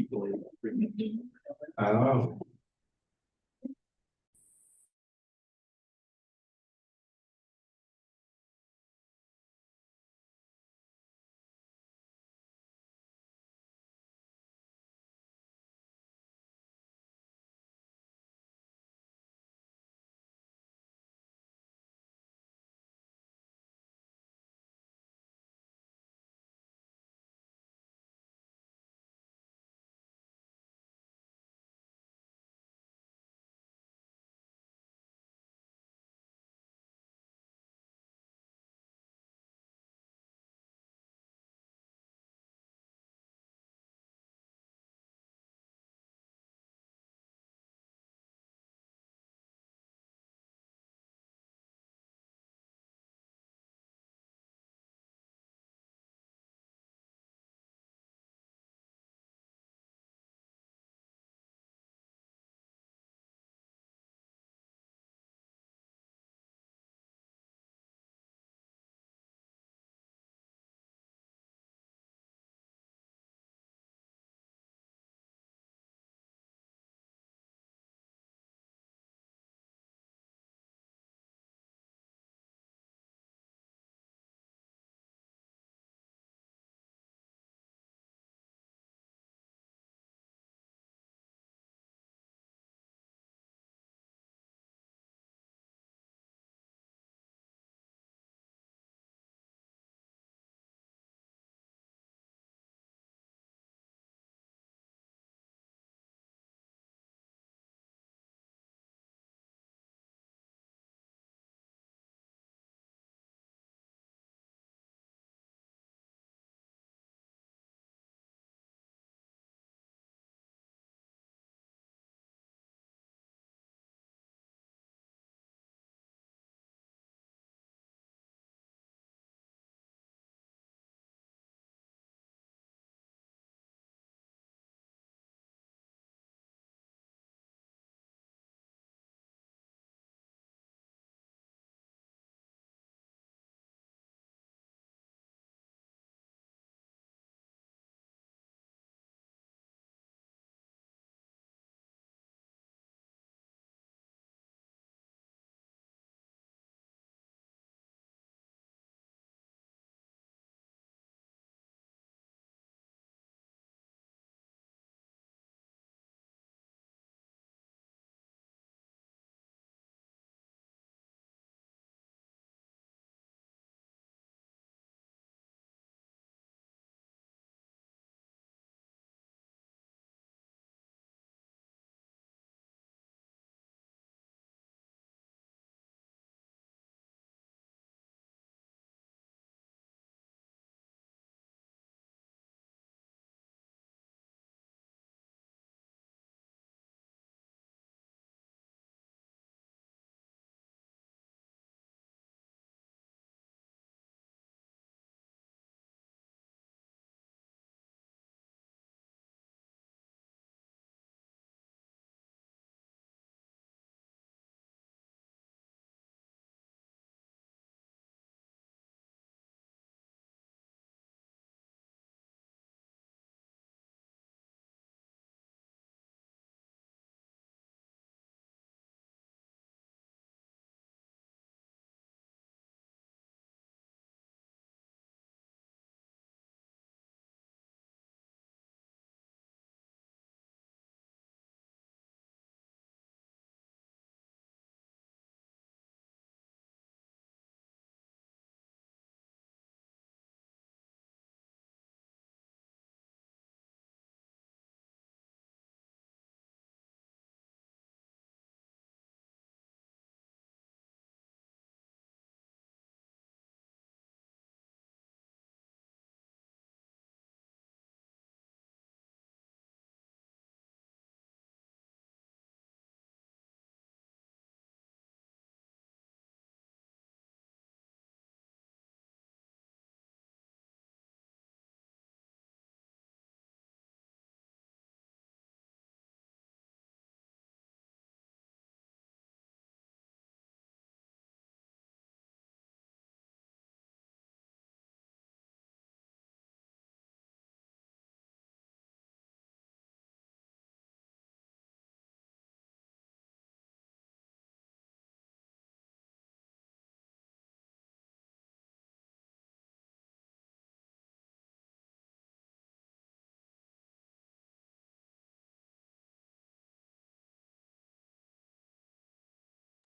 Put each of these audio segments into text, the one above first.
equally. Oh.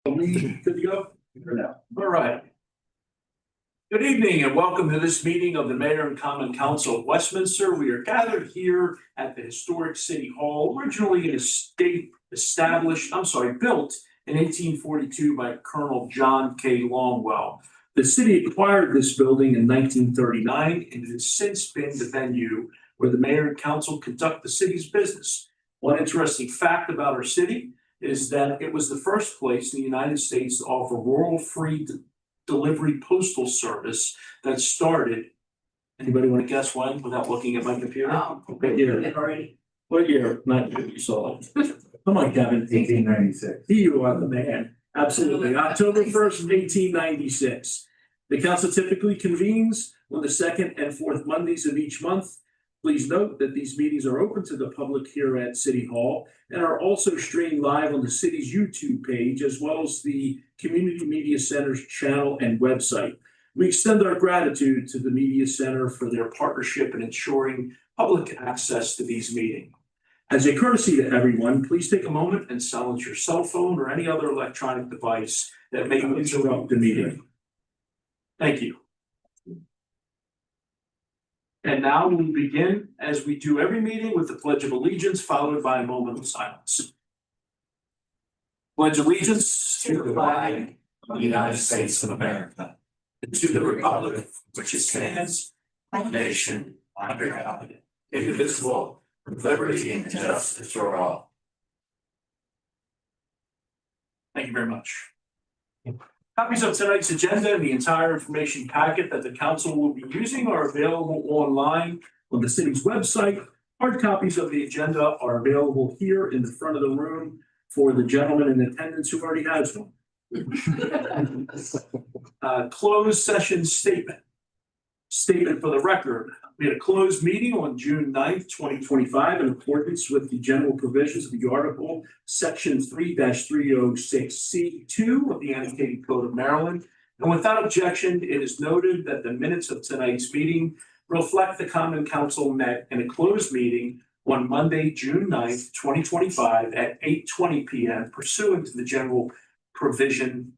We good to go? All right. Good evening and welcome to this meeting of the Mayor and Common Council of Westminster. We are gathered here at the historic City Hall, originally an estate built in 1842 by Colonel John K. Longwell. The city acquired this building in 1939 and it has since been the venue where the mayor and council conduct the city's business. One interesting fact about our city is that it was the first place in the United States to offer rural free delivery postal service that started. Anybody want to guess when without looking at my computer? What year? Already. What year? Not you saw it. Come on, Kevin. 1896. You are the man. Absolutely. October 1st, 1896. The council typically convenes on the second and fourth Mondays of each month. Please note that these meetings are open to the public here at City Hall and are also streamed live on the city's YouTube page, as well as the Community Media Center's channel and website. We extend our gratitude to the Media Center for their partnership in ensuring public access to these meetings. As a courtesy to everyone, please take a moment and silence your cell phone or any other electronic device that may interrupt the meeting. Thank you. And now we begin, as we do every meeting, with the Pledge of Allegiance, followed by a moment of silence. Pledge allegiance To the flag of the United States of America, and to the republic which stands, one nation, under God, indivisible, with liberty and justice for all. Thank you very much. Copies of tonight's agenda and the entire information packet that the council will be using are available online on the city's website. Hard copies of the agenda are available here in the front of the room for the gentleman in attendance who already has one. Closed session statement. Statement for the record. We had a closed meeting on June 9th, 2025, in accordance with the general provisions of the article section 3-306C2 of the annotated code of Maryland. And without objection, it is noted that the minutes of tonight's meeting reflect the Common Council met in a closed meeting on Monday, June 9th, 2025 at 8:20 p.m. pursuant to the general provision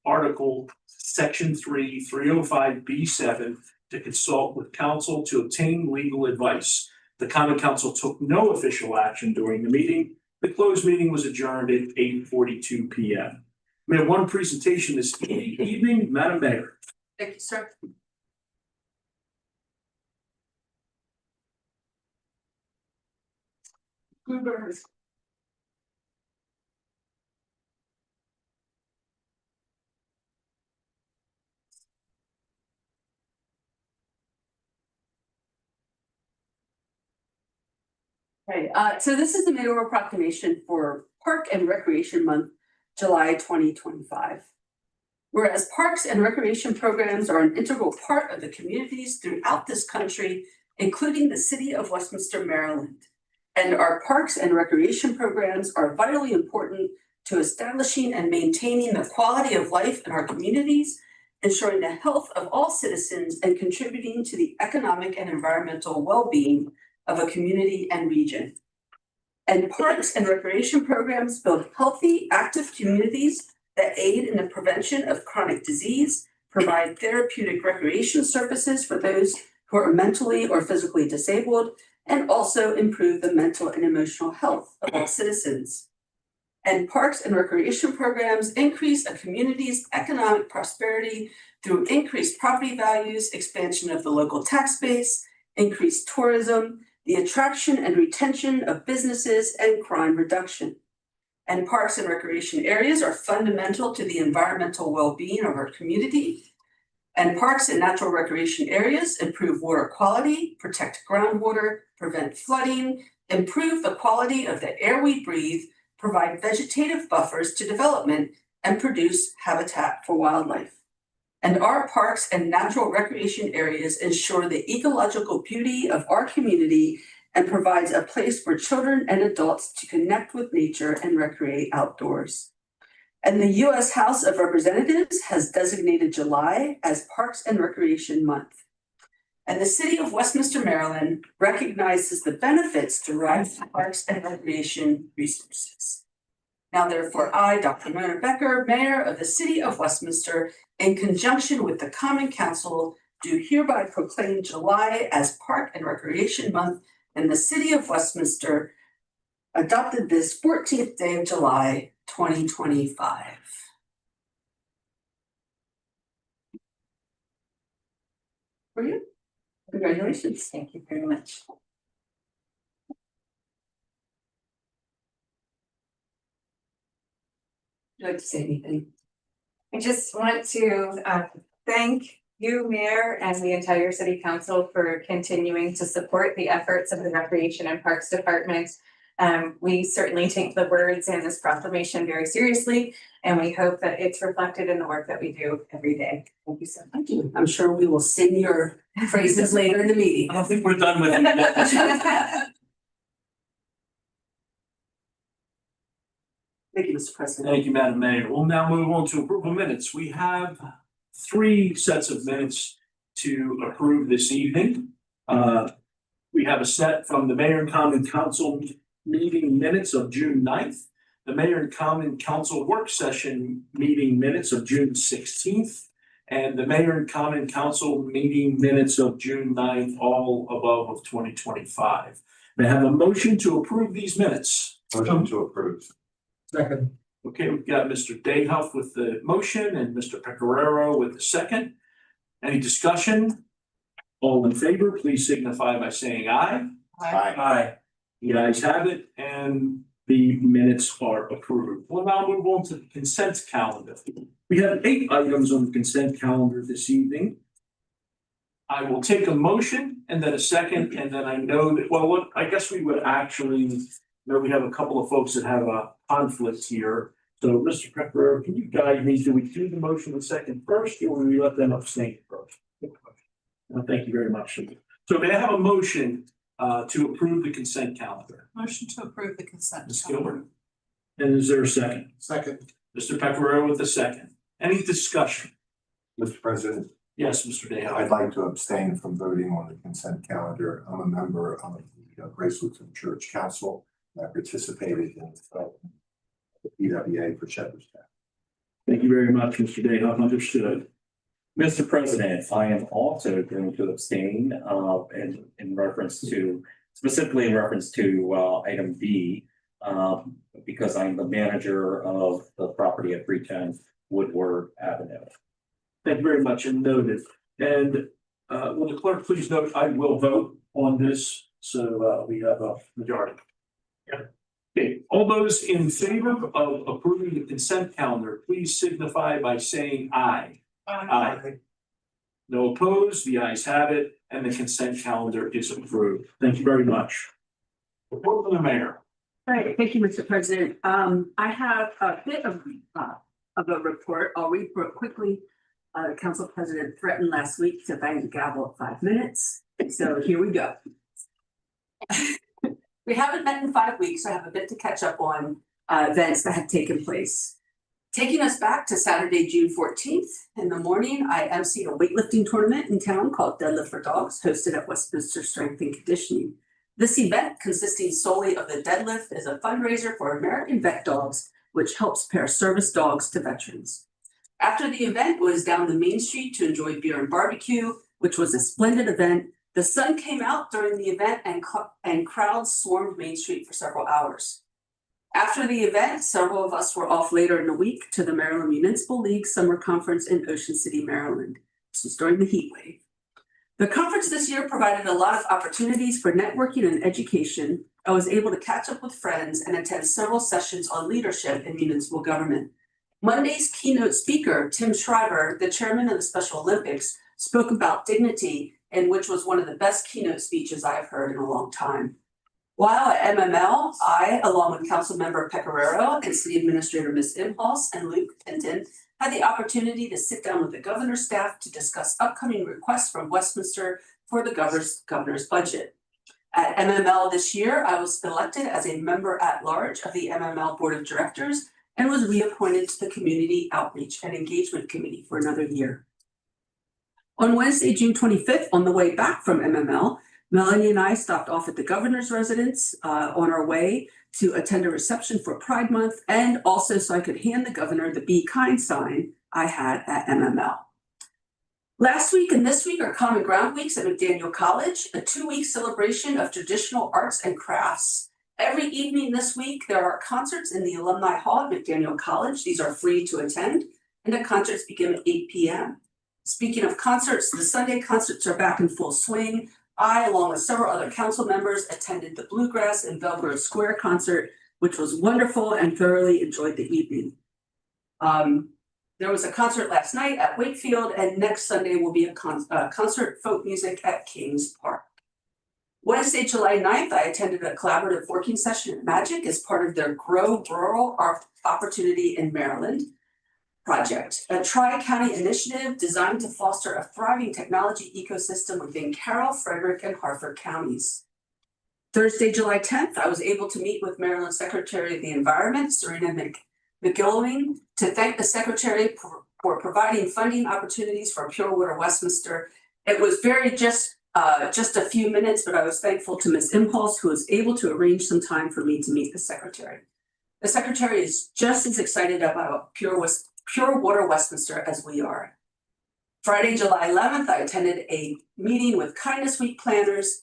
article section 3-305B7 to consult with counsel to obtain legal advice. The Common Council took no official action during the meeting. The closed meeting was adjourned at 8:42 p.m. We have one presentation this evening, Madam Mayor. Thank you, sir. Bluebirds. Okay, so this is the mayoral proclamation for Park and Recreation Month, July 2025. Whereas parks and recreation programs are an integral part of the communities throughout this country, including the city of Westminster, Maryland. And our parks and recreation programs are vitally important to establishing and maintaining the quality of life in our communities, ensuring the health of all citizens, and contributing to the economic and environmental well-being of a community and region. And parks and recreation programs build healthy, active communities that aid in the prevention of chronic disease, provide therapeutic recreation services for those who are mentally or physically disabled, and also improve the mental and emotional health of all citizens. And parks and recreation programs increase a community's economic prosperity through increased property values, expansion of the local tax base, increased tourism, the attraction and retention of businesses, and crime reduction. And parks and recreation areas are fundamental to the environmental well-being of our community. And parks and natural recreation areas improve water quality, protect groundwater, prevent flooding, improve the quality of the air we breathe, provide vegetative buffers to development, and produce habitat for wildlife. And our parks and natural recreation areas ensure the ecological beauty of our community and provides a place for children and adults to connect with nature and recreate outdoors. And the U.S. House of Representatives has designated July as Parks and Recreation Month. And the city of Westminster, Maryland recognizes the benefits derived from parks and recreation resources. Now therefore, I, Dr. Mona Becker, Mayor of the City of Westminster, in conjunction with the Common Council, do hereby proclaim July as Park and Recreation Month in the City of Westminster, adopted this 14th day of July, 2025. For you? Congratulations. Thank you very much. Would you like to say anything? I just want to thank you, Mayor, and the entire City Council for continuing to support the efforts of the Recreation and Parks Department. We certainly take the words in this proclamation very seriously, and we hope that it's reflected in the work that we do every day. Thank you so much. Thank you. I'm sure we will sing your phrases later in the meeting. I don't think we're done with it. Thank you, Mr. President. Thank you, Madam Mayor. We'll now move on to approval minutes. We have 3 sets of minutes to approve this evening. We have a set from the Mayor and Common Council meeting minutes of June 9th, the Mayor and Common Council work session meeting minutes of June 16th, and the Mayor and Common Council meeting minutes of June 9th, all above of 2025. May I have a motion to approve these minutes? Motion to approve. Second. Okay, we've got Mr. Dayhoff with the motion and Mr. Pecoraro with the second. Any discussion? All in favor, please signify by saying aye. Aye. Aye. The ayes have it, and the minutes are approved. We'll now move on to the consent calendar. We have 8 items on the consent calendar this evening. I will take a motion and then a second, and then I know that, well, look, I guess we would actually, we have a couple of folks that have a conflict here. So, Mr. Pecoraro, can you guide me? Do we do the motion and second first, or will we let them abstain first? Thank you very much. So may I have a motion to approve the consent calendar? Motion to approve the consent. Ms. Gilbert? And is there a second? Second. Mr. Pecoraro with the second. Any discussion? Mr. President, Yes, Mr. I'd Dayhoff. like to abstain from voting on the consent calendar. I'm a member of the Grace Lutheran Church Council. I participated in the PWA for Shepherdstown. Thank you very much, Mr. Dayhoff. Understood. Mr. President, I am also going to abstain in reference to, specifically in reference to item B, because I'm the manager of the property at 310 Woodward Avenue. Thank you very much, and noted. And will the clerk please note, I will vote on this, so we have a majority. Yeah. Okay, all those in favor of approving the consent calendar, please signify by saying aye. Aye. No opposed, the ayes have it, and the consent calendar is approved. Thank you very much. Report from the mayor. All right, thank you, Mr. President. I have a bit of a report. I'll read quickly. Council President threatened last week to bang the gavel at 5 minutes. So here we go. We haven't met in 5 weeks, so I have a bit to catch up on events that have taken place. Taking us back to Saturday, June 14th, in the morning, I emceed a weightlifting tournament in town called Deadlift for Dogs, hosted at Westminster Strength and Conditioning. This event, consisting solely of the deadlift, is a fundraiser for American Vet Dogs, which helps pair service dogs to veterans. After the event was down the main street to enjoy beer and barbecue, which was a splendid event. The sun came out during the event and crowds swarmed Main Street for several hours. After the event, several of us were off later in the week to the Maryland Municipal League Summer Conference in Ocean City, Maryland. This was during the heat wave. The conference this year provided a lot of opportunities for networking and education. I was able to catch up with friends and attend several sessions on leadership in municipal government. Monday's keynote speaker, Tim Shriver, the chairman of the Special Olympics, spoke about dignity, and which was one of the best keynote speeches I've heard in a long time. While at MML, I, along with Councilmember Pecoraro and City Administrator Ms. Imhoff and Luke Hinton, had the opportunity to sit down with the governor's staff to discuss upcoming requests from Westminster for the governor's budget. At MML this year, I was elected as a member at large of the MML Board of Directors and was reappointed to the Community Outreach and Engagement Committee for another year. On Wednesday, June 25th, on the way back from MML, Melanie and I stopped off at the governor's residence on our way to attend a reception for Pride Month, and also so I could hand the governor the Be Kind sign I had at MML. Last week and this week are Common Ground Weeks at McDaniel College, a 2-week celebration of traditional arts and crafts. Every evening this week, there are concerts in the Alumni Hall at McDaniel College. These are free to attend, and the concerts begin at 8 p.m. Speaking of concerts, the Sunday concerts are back in full swing. I, along with several other council members, attended the Bluegrass and Belgrove Square concert, which was wonderful and thoroughly enjoyed the evening. There was a concert last night at Wakefield, and next Sunday will be a concert folk music at Kings Park. Wednesday, July 9th, I attended a collaborative working session at Magic as part of their Grow Rural Opportunity in Maryland project, a tri-county initiative designed to foster a thriving technology ecosystem within Carroll, Frederick, and Harford counties. Thursday, July 10th, I was able to meet with Maryland Secretary of the Environment, Serena McGilliving, to thank the Secretary for providing funding opportunities for Pure Water Westminster. It was just a few minutes, but I was thankful to Ms. Impulse, who was able to arrange some time for me to meet the Secretary. The Secretary is just as excited about Pure Water Westminster as we are. Friday, July 11th, I attended a meeting with Kindness Week planners.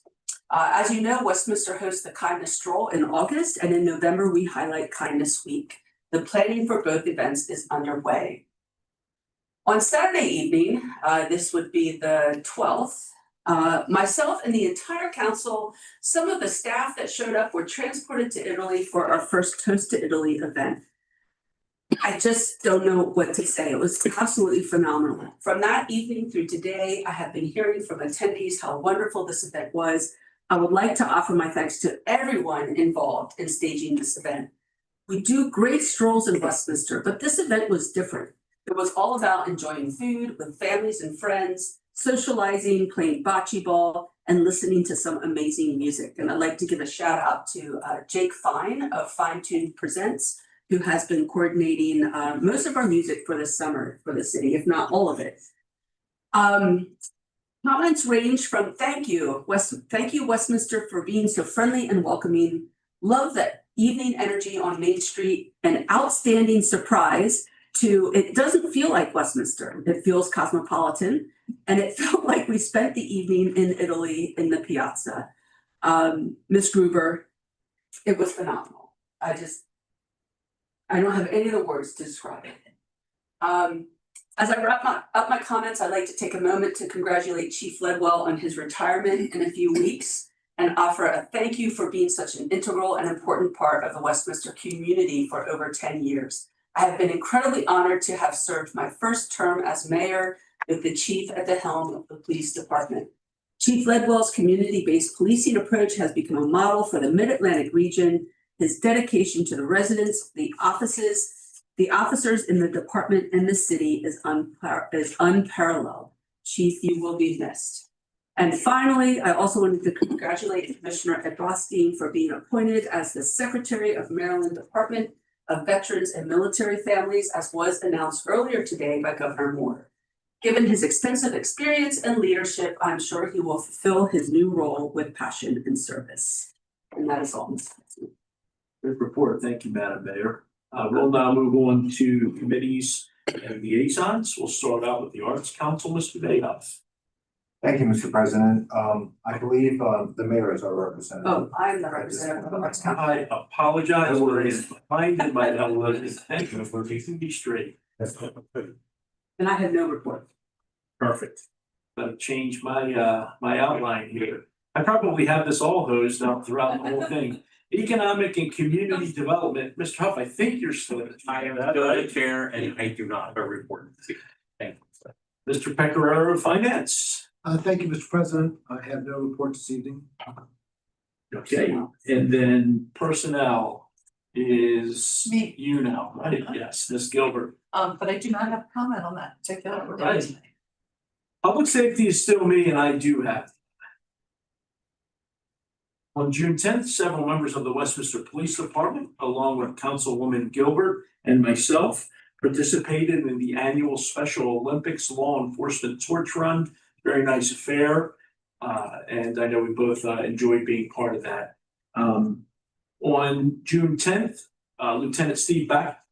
As you know, Westminster hosts the Kindness Stroll in August, and in November, we highlight Kindness Week. The planning for both events is underway. On Saturday evening, this would be the 12th, myself and the entire council, some of the staff that showed up were transported to Italy for our first Toast to Italy event. I just don't know what to say. It was absolutely phenomenal. From that evening through today, I have been hearing from attendees how wonderful this event was. I would like to offer my thanks to everyone involved in staging this event. We do great strolls in Westminster, but this event was different. It was all about enjoying food with families and friends, socializing, playing bocce ball, and listening to some amazing music. And I'd like to give a shout out to Jake Fine of Fine Tune Presents, who has been coordinating most of our music for this summer for the city, if not all of it. Comments range from thank you Westminster for being so friendly and welcoming, love that evening energy on Main Street, an outstanding surprise, to it doesn't feel like Westminster, it feels cosmopolitan, and it felt like we spent the evening in Italy in the piazza. Ms. Gruber, it was phenomenal. I don't have any of the words to describe it. As I wrap up my comments, I'd like to take a moment to congratulate Chief Ledwell on his retirement in a few weeks and offer a thank you for being such an integral and important part of the Westminster community for over 10 years. I have been incredibly honored to have served my first term as mayor with the chief at the helm of the police department. Chief Ledwell's community-based policing approach has become a model for the Mid-Atlantic region. His dedication to the residents, the officers in the department and the city is unparalleled. Chief, you will be missed. And finally, I also wanted to congratulate Commissioner Ed Rothstein for being appointed as the Secretary of Maryland Department of Veterans and Military Families, as was announced earlier today by Governor Moore. Given his extensive experience and leadership, I'm sure he will fulfill his new role with passion and service. And that is all. Good report. Thank you, Madam Mayor. We'll now move on to committees and liaisons. We'll start out with the Arts Council, Mr. Bayhoff. Thank you, Mr. President. I believe the mayor is our representative. Oh, I'm the representative of the Arts Council. I apologize for reminding my elders. Thank you for keeping me straight. And I have no report. Perfect. Gotta change my my outline here. I probably have this all hosed up throughout the whole thing. Economic and Community Development, Mr. Huff, I think you're still. I am the chair and I do not have a report. Thank you. Mr. Pecoraro, Finance. Thank you, Mr. President. I have no report this evening. Okay, and then Personnel is Me. you now, right? Yes, Ms. Gilbert. But I do not have a comment on that particular. Right. Public Safety is still me, and I do have. On June 10th, several members of the Westminster Police Department, along with Councilwoman Gilbert and myself, participated in the annual Special Olympics Law Enforcement Torch Run. Very nice affair. And I know we both enjoyed being part of that. On June 10th, Lieutenant Steve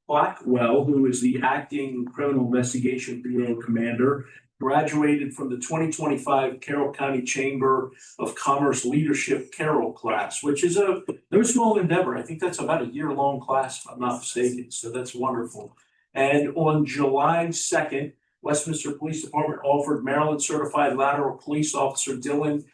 Blackwell, who is the acting Criminal Investigation Bureau Commander, graduated from the 2025 Carroll County Chamber of Commerce Leadership Carroll class, which is no small endeavor. I think that's about a year-long class, if I'm not mistaken. So that's wonderful. And on July 2nd, Westminster Police Department offered Maryland Certified Lateral Police Officer Dylan,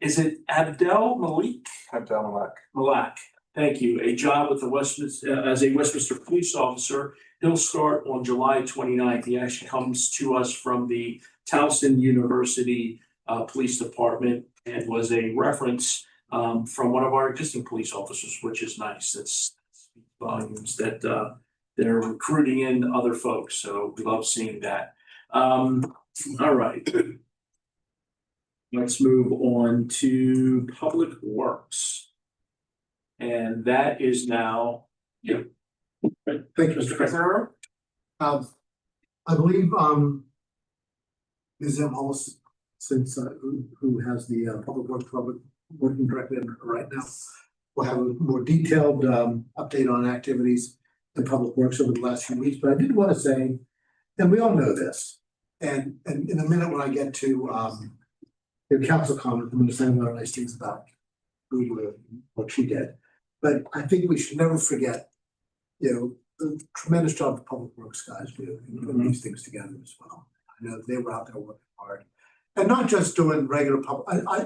is it Abdel Malik? Abdel Malak, thank you, a job with the Westminster, as a Westminster police officer. He'll start on July 29th. He actually comes to us from the Towson University Police Department and was a reference from one of our existing police officers, which is nice. That's volumes that they're recruiting in other folks, so we love seeing that. All right. Let's move on to Public Works. And that is now you. Thank you, Mr. President. I believe, Ms. Elmholz, since, who has the, Public Working Director right now, will have a more detailed, update on activities in Public Works over the last few weeks, but I did want to say, and we all know this, and in a minute when I get to, the council comment, I'm going to say a lot of nice things about what she did. But I think we should never forget, the tremendous job the Public Works guys do in putting these things together as well. I know they were out there working hard. And not just doing regular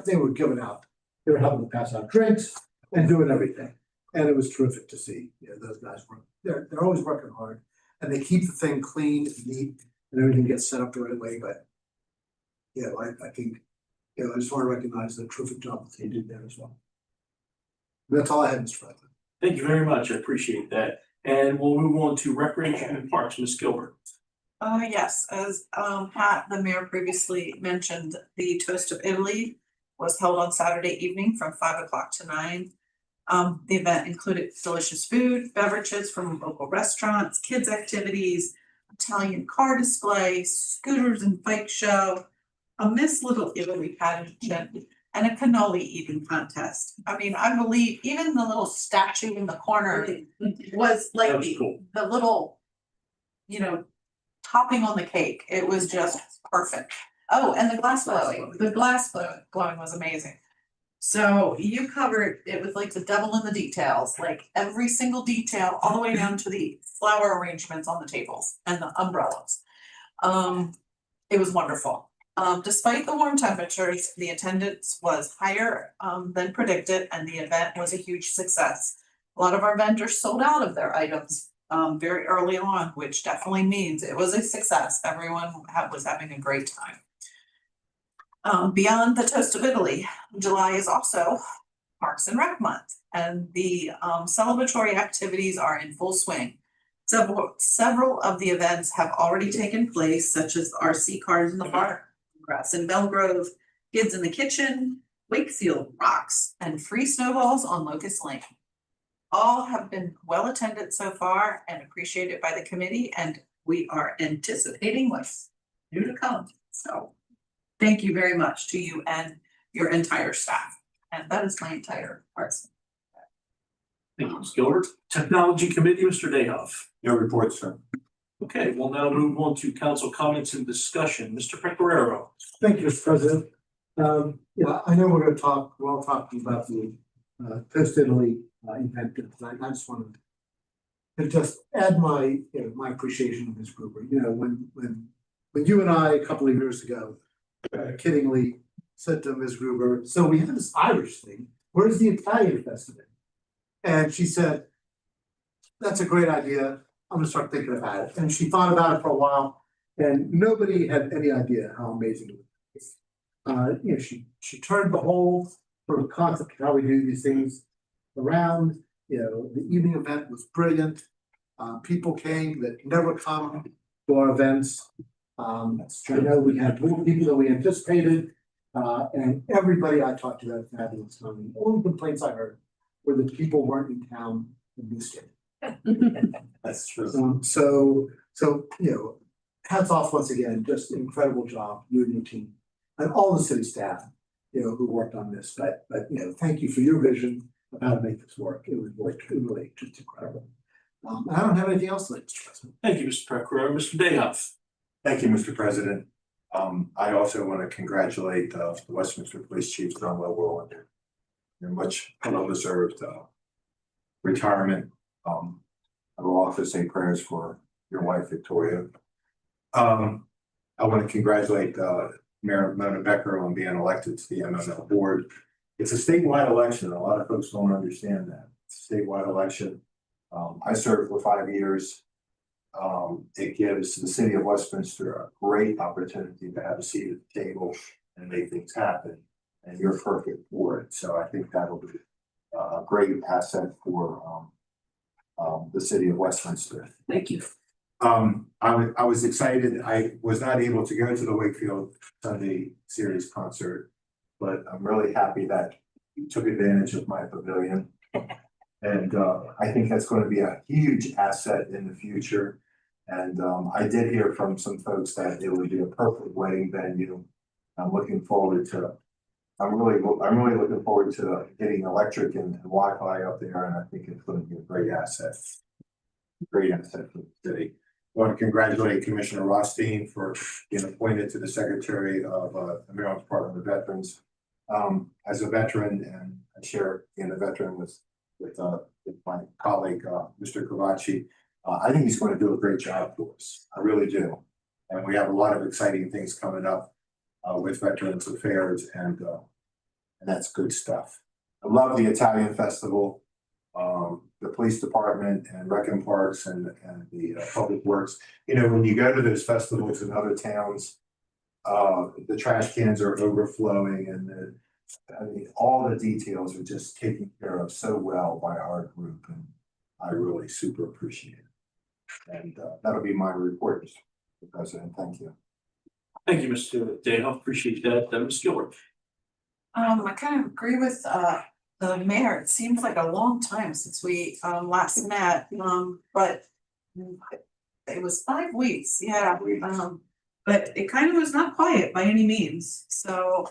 they were giving out, they were helping to pass out drinks and doing everything. And it was terrific to see, those guys work. They're always working hard and they keep the thing clean and neat and everything gets set up the right way. But I think, I just want to recognize the terrific job that they did there as well. And that's all I had, Mr. President. Thank you very much. I appreciate that. And we'll move on to Recreation and Parks, Ms. Gilbert. Yes, as Pat, the mayor previously mentioned, the Toast of Italy was held on Saturday evening from 5 o'clock to 9. The event included delicious food, beverages from local restaurants, kids activities, Italian car display, scooters and bike show, a Miss Little Italy pageant, and a cannoli eating contest. I mean, I believe even the little statue in the corner was That like was cool. the little, topping on the cake. It was just perfect. Oh, and the glass blowing. The glass blowing was amazing. So you covered it with like the devil in the details, like every single detail, all the way down to the flower arrangements on the tables and the umbrellas. It was wonderful. Despite the warm temperatures, the attendance was higher than predicted and the event was a huge success. A lot of our vendors sold out of their items very early on, which definitely means it was a success. Everyone was having a great time. Beyond the Toast of Italy, July is also Parks and Rec Month, and the celebratory activities are in full swing. Several of the events have already taken place, such as RC cars in the park, grass in Belgrove, Kids in the Kitchen, Wakefield Rocks, and free snowballs on Locust Lane. All have been well attended so far and appreciated by the committee, and we are anticipating what's new to come. So thank you very much to you and your entire staff. And that is my entire parts. Thank you, Ms. Gilbert. Technology Committee, Mr. Dayhoff. No report, sir. Okay, we'll now move on to council comments and discussion. Mr. Pecoraro. Thank you, Mr. President. I know we're all talking about the Toast Italy event tonight. I just wanted to just add my appreciation of this group. When you and I a couple of years ago kiddingly said to Ms. Gruber, so we have this Irish thing, where's the Italian festival? And she said, that's a great idea. I'm gonna start thinking about it. And she thought about it for a while and nobody had any idea how amazing it was. She turned the whole sort of concept of how we do these things around. The evening event was brilliant. People came that never come to our events. I know we had more people than we anticipated. And everybody I talked to had a fabulous time. The only complaints I heard were that people weren't in town and missed it. That's true. So hats off once again, just incredible job, you and your team, and all the city staff. who worked on this, but, thank you for your vision of how to make this work. It was really just incredible. I don't have anything else, Mr. President. Thank you, Mr. Pecoraro. Mr. Dayhoff. Thank you, Mr. President. I also want to congratulate the Westminster Police Chief, John Lovell, on their much well-deserved retirement. I will also say prayers for your wife, Victoria. I want to congratulate Mayor Mona Becker on being elected to the MML board. It's a statewide election. A lot of folks don't understand that. It's a statewide election. I served for 5 years. It gives the city of Westminster a great opportunity to have a seat at the table and make things happen. And you're perfect for it. So I think that'll be a great asset for the city of Westminster. Thank you. I was excited. I was not able to go to the Wakefield Sunday Series concert, but I'm really happy that you took advantage of my pavilion. And I think that's going to be a huge asset in the future. And I did hear from some folks that it would be a perfect wedding venue. I'm really looking forward to getting electric and Wi-Fi up there, and I think it's going to be a great asset. Great asset for the city. I want to congratulate Commissioner Rothstein for being appointed to the Secretary of the Maryland Department of Veterans. As a veteran, and I share being a veteran with my colleague, Mr. Kovaci, I think he's going to do a great job for us. I really do. And we have a lot of exciting things coming up with Veterans Affairs, and that's good stuff. I love the Italian Festival, the police department and Rec and Parks and the Public Works. When you go to those festivals in other towns, the trash cans are overflowing, and all the details are just taken care of so well by our group, and I really super appreciate it. And that'll be my report, Mr. President. Thank you. Thank you, Mr. Dayhoff. Appreciate that. Ms. Gilbert. I kind of agree with the mayor. It seems like a long time since we last met, but it was 5 weeks, yeah. But it kind of was not quiet by any means. So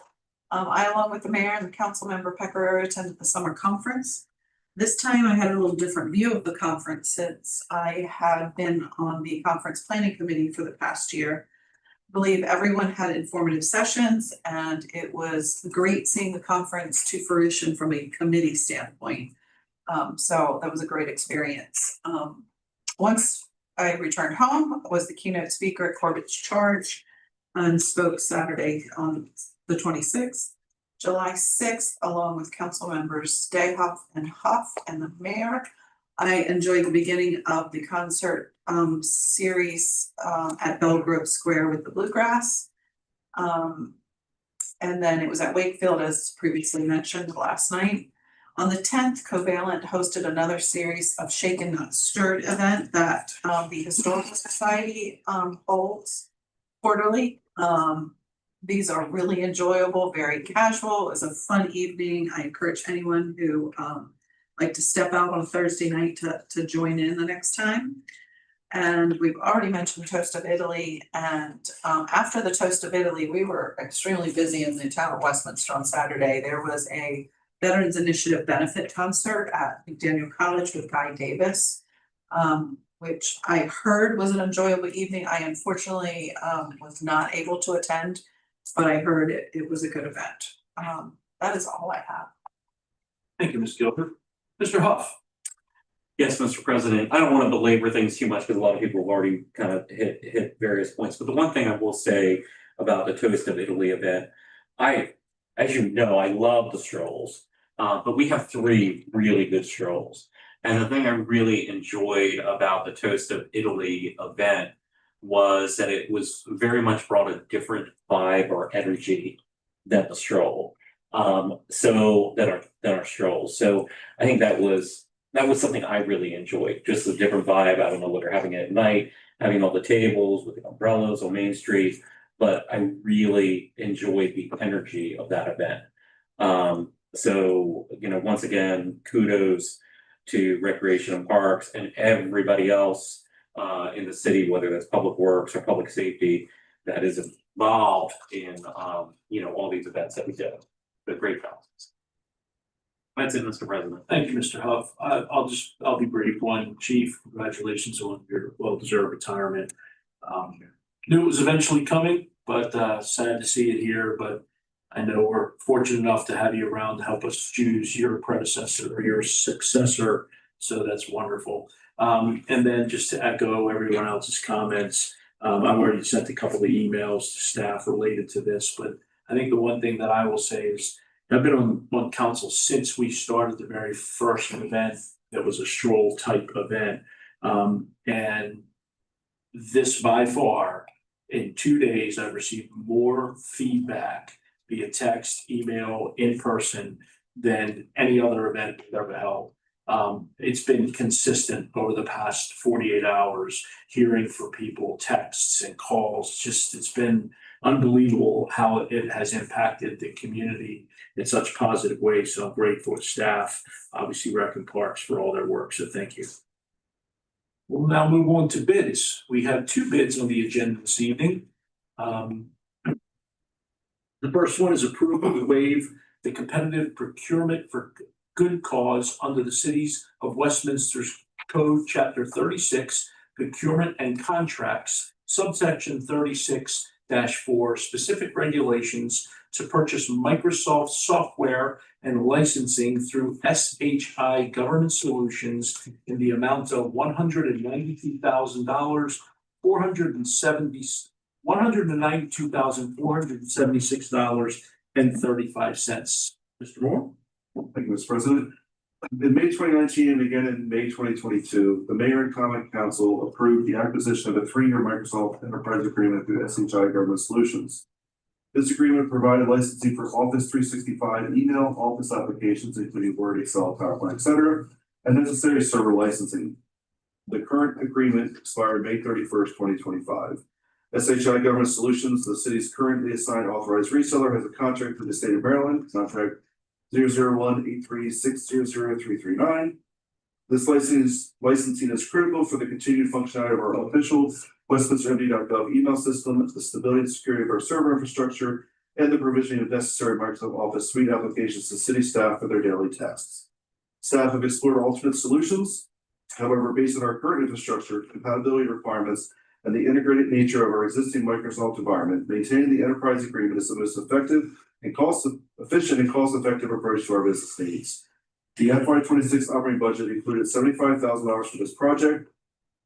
I, along with the mayor and the council member Pecoraro, attended the summer conference. This time I had a little different view of the conference since I had been on the conference planning committee for the past year. I believe everyone had informative sessions, and it was great seeing the conference to fruition from a committee standpoint. So that was a great experience. Once I returned home, was the keynote speaker at Corbett's Charge and spoke Saturday on the 26th. July 6th, along with council members Dayhoff and Huff and the mayor. I enjoyed the beginning of the concert series at Belgrove Square with the Bluegrass. And then it was at Wakefield, as previously mentioned, last night. On the 10th, Covalent hosted another series of Shaken Not Stirred event that the Historical Society holds quarterly. These are really enjoyable, very casual. It was a fun evening. I encourage anyone who like to step out on a Thursday night to join in the next time. And we've already mentioned Toast of Italy. And after the Toast of Italy, we were extremely busy in the town of Westminster on Saturday. There was a Veterans Initiative benefit concert at McDaniel College with Guy Davis, which I heard was an enjoyable evening. I unfortunately was not able to attend, but I heard it was a good event. That is all I have. Thank you, Ms. Gilbert. Mr. Huff. Yes, Mr. President, I don't want to belabor things too much because a lot of people have already kind of hit various points. But the one thing I will say about the Toast of Italy event, as you know, I love the strolls, but we have 3 really good strolls. And the thing I really enjoyed about the Toast of Italy event was that it was very much brought a different vibe or energy than the stroll. Than our strolls. So I think that was something I really enjoyed, just a different vibe. I don't know what they're having at night, having all the tables with the umbrellas on Main Street, but I really enjoyed the energy of that event. So, once again, kudos to Recreation and Parks and everybody else in the city, whether that's Public Works or Public Safety, that is involved in all these events that we do. the great process. That's it, Mr. President. Thank you, Mr. Huff. I'll be brief. One, Chief, congratulations on your well-deserved retirement. Knew it was eventually coming, but sad to see it here, but I know we're fortunate enough to have you around to help us choose your predecessor or your successor. So that's wonderful. And then just to echo everyone else's comments, I've already sent a couple of emails to staff related to this, but I think the one thing that I will say is I've been on council since we started the very first event that was a stroll type event. And this by far, in 2 days, I've received more feedback via text, email, in person than any other event we've ever held. It's been consistent over the past 48 hours, hearing from people, texts and calls. Just it's been unbelievable how it has impacted the community in such positive ways. So I'm grateful to staff, obviously Rec and Parks for all their work. So thank you. We'll now move on to bids. We have 2 bids on the agenda this evening. The first one is approval to waive the competitive procurement for good cause under the Cities of Westminster's Code, Chapter 36, Procurement and Contracts, subsection 36-4, specific regulations to purchase Microsoft software and licensing through SHI Government Solutions in the amount of $192,476. $192,476.35. Mr. Moore? Thank you, Mr. President. In May 2019 and again in May 2022, the Mayor and Common Council approved the acquisition of a 3-year Microsoft Enterprise Agreement through SHI Government Solutions. This agreement provided licensing for Office 365 email, office applications, including Word, Excel, PowerPoint, etc., and necessary server licensing. The current agreement expired May 31st, 2025. SHI Government Solutions, the city's currently assigned authorized reseller, has a contract with the state of Maryland, contract 001-836-000339. This licensing is critical for the continued functionality of our official WestminsterMD.gov email system, the stability and security of our server infrastructure, and the provisioning of necessary Microsoft Office suite applications to city staff for their daily tasks. Staff have explored alternate solutions. However, based on our current infrastructure, compatibility requirements, and the integrated nature of our existing Microsoft environment, maintaining the enterprise agreement is the most effective and cost-effective approach to our business needs. The FY26 operating budget included $75,000 for this project.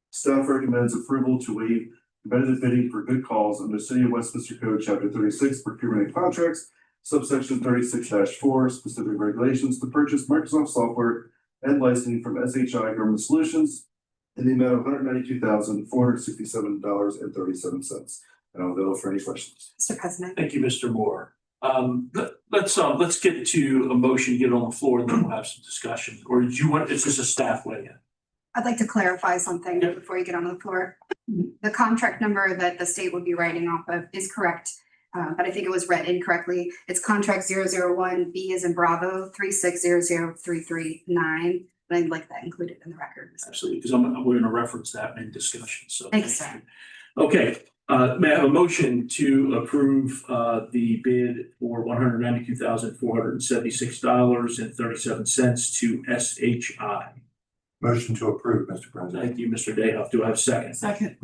Staff recommends approval to waive competitive bidding for good calls under City of Westminster Code, Chapter 36, Procurement and Contracts, subsection 36-4, specific regulations to purchase Microsoft software and licensing from SHI Government Solutions in the amount of $192,467.37. And I'll go for any questions. Mr. President. Thank you, Mr. Moore. Let's get to a motion, get it on the floor, and then we'll have some discussion. Or did you want, it's just a staff weigh-in? I'd like to clarify something Yep. before you get onto the floor. The contract number that the state would be writing off of is correct, but I think it was read incorrectly. It's contract 001 B as in Bravo 3600339. And I'd like that included in the record. Absolutely, because we're gonna reference that in discussion, so. Thanks, thank you. Okay, may I have a motion to approve the bid for $192,476.37 to SHI? Motion to approve, Mr. President. Thank you, Mr. Dayhoff. Do I have a second? Second.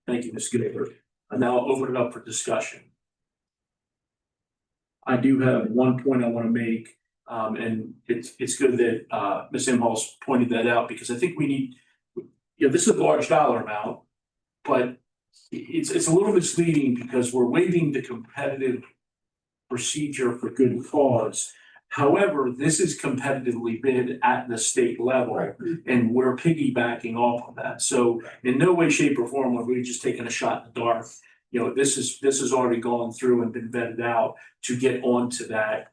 Thank you, Ms. Gilbert. I now open it up for discussion. I do have one point I want to make, and it's good that Ms. Imhoff pointed that out, because I think we need, this is a large dollar amount, but it's a little misleading because we're waiving the competitive procedure for good cause. However, this is competitively bid at the state level, Right. and we're piggybacking off of that. So in no way, shape, or form are we just taking a shot in the dark. This has already gone through and been vetted out to get onto that,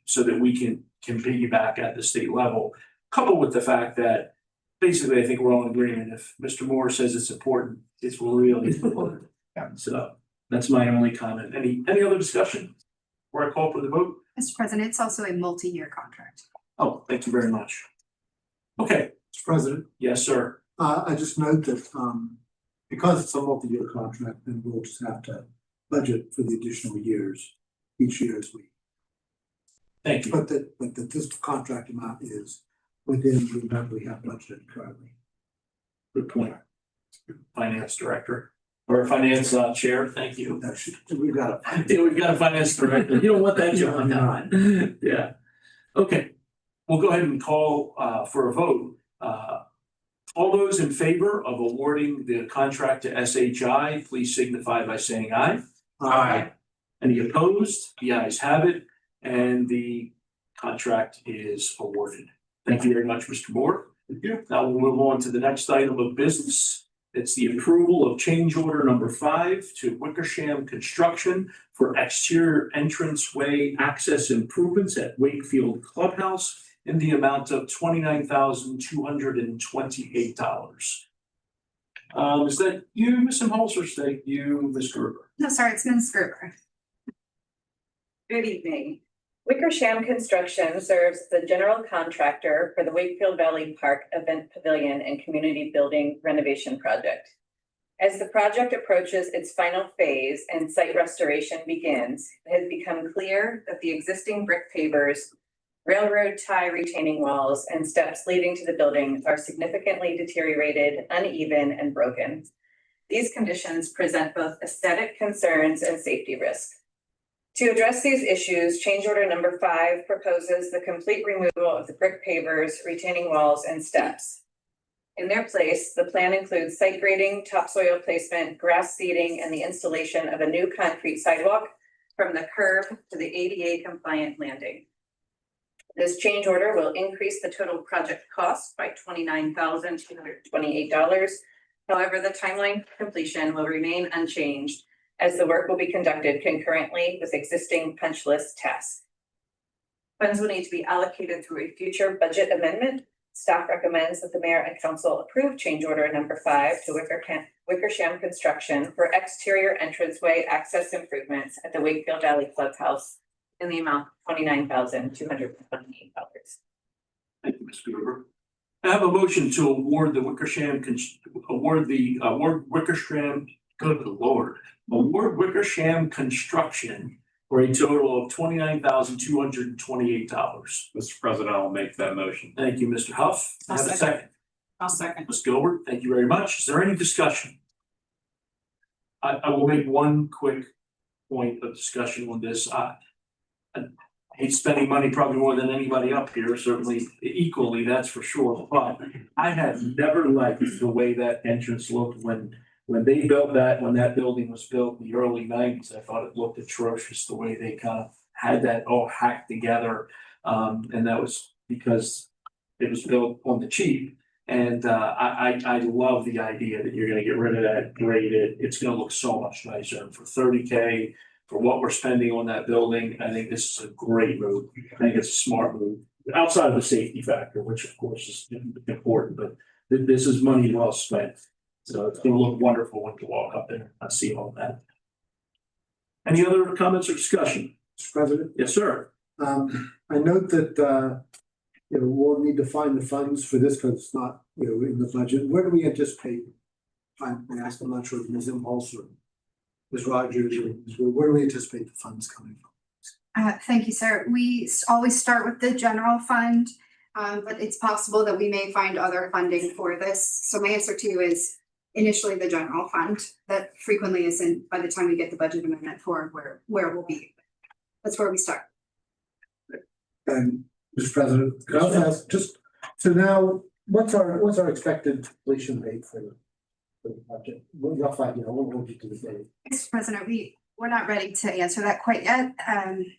so that we can piggyback at the state level. Coupled with the fact that basically, I think we're all in agreement. If Mr. Moore says it's important, it's really important. Yeah. So that's my only comment. Any other discussion before I call for the vote? Mr. President, it's also a multi-year contract. Oh, thank you very much. Okay, Mr. President, yes, sir. I just note that, because it's a multi-year contract, then we'll just have to budget for the additional years, each year as we Thank you. but this contract amount is within the amount we have budgeted currently. Good point. Finance director or finance chair, thank you. We've got a. Yeah, we've got a finance director. You don't want that job done. Yeah. Okay, we'll go ahead and call for a vote. All those in favor of awarding the contract to SHI, please signify by saying aye. Aye. Any opposed? The ayes have it, and the contract is awarded. Thank you very much, Mr. Moore. Thank you. Now we'll move on to the next item of business. It's the approval of change order number 5 to Wickersham Construction for exterior entranceway access improvements at Wakefield Clubhouse in the amount of $29,228. Is that you, Ms. Imholz, or is that you, Ms. Gerber? No, sorry, it's Ms. Gerber. Good evening. Wickersham Construction serves the general contractor for the Wakefield Valley Park Event Pavilion and Community Building Renovation Project. As the project approaches its final phase and site restoration begins, it has become clear that the existing brick pavers, railroad tie retaining walls, and steps leading to the building are significantly deteriorated, uneven, and broken. These conditions present both aesthetic concerns and safety risks. To address these issues, change order number 5 proposes the complete removal of the brick pavers, retaining walls, and steps. In their place, the plan includes site grading, topsoil placement, grass seeding, and the installation of a new concrete sidewalk from the curb to the ADA compliant landing. This change order will increase the total project cost by $29,228. However, the timeline for completion will remain unchanged as the work will be conducted concurrently with existing punch list tasks. Funds will need to be allocated through a future budget amendment. Staff recommends that the mayor and council approve change order number 5 to Wickersham Construction for exterior entranceway access improvements at the Wakefield Valley Clubhouse in the amount of $29,228. Thank you, Ms. Gerber. I have a motion to award the Wickersham, award Wickersham Construction for a total of $29,228. Mr. President, I'll make that motion. Thank you, Mr. Huff. I have a second. I'll second. Ms. Gilbert, thank you very much. Is there any discussion? I will make one quick point of discussion on this. I hate spending money probably more than anybody up here, certainly equally, that's for sure. But I have never liked the way that entrance looked when they built that, when that building was built in the early 90s. I thought it looked atrocious the way they kind of had that all hacked together. And that was because it was built on the cheap. And I love the idea that you're gonna get rid of that, grade it. It's gonna look so much nicer. And for $30K, for what we're spending on that building, I think this is a great move. I think it's a smart move, outside of the safety factor, which of course is important, but this is money well spent. So it's gonna look wonderful when you walk up there and see all that. Any other comments or discussion? Mr. President, Yes, sir. I note that, we'll need to find the funds for this because it's not, in the budget. Where do we anticipate? I'm not sure if Ms. Imholz or Ms. Rogers or where do we anticipate the funds coming from? Thank you, sir. We always start with the general fund, but it's possible that we may find other funding for this. So my answer to you is initially the general fund. That frequently isn't by the time we get the budget amendment for where we'll be. That's where we start. And Mr. President, could I also ask so now what's our expected completion date for the project? Rough idea, what will be to the date? Mr. President, we're not ready to answer that quite yet.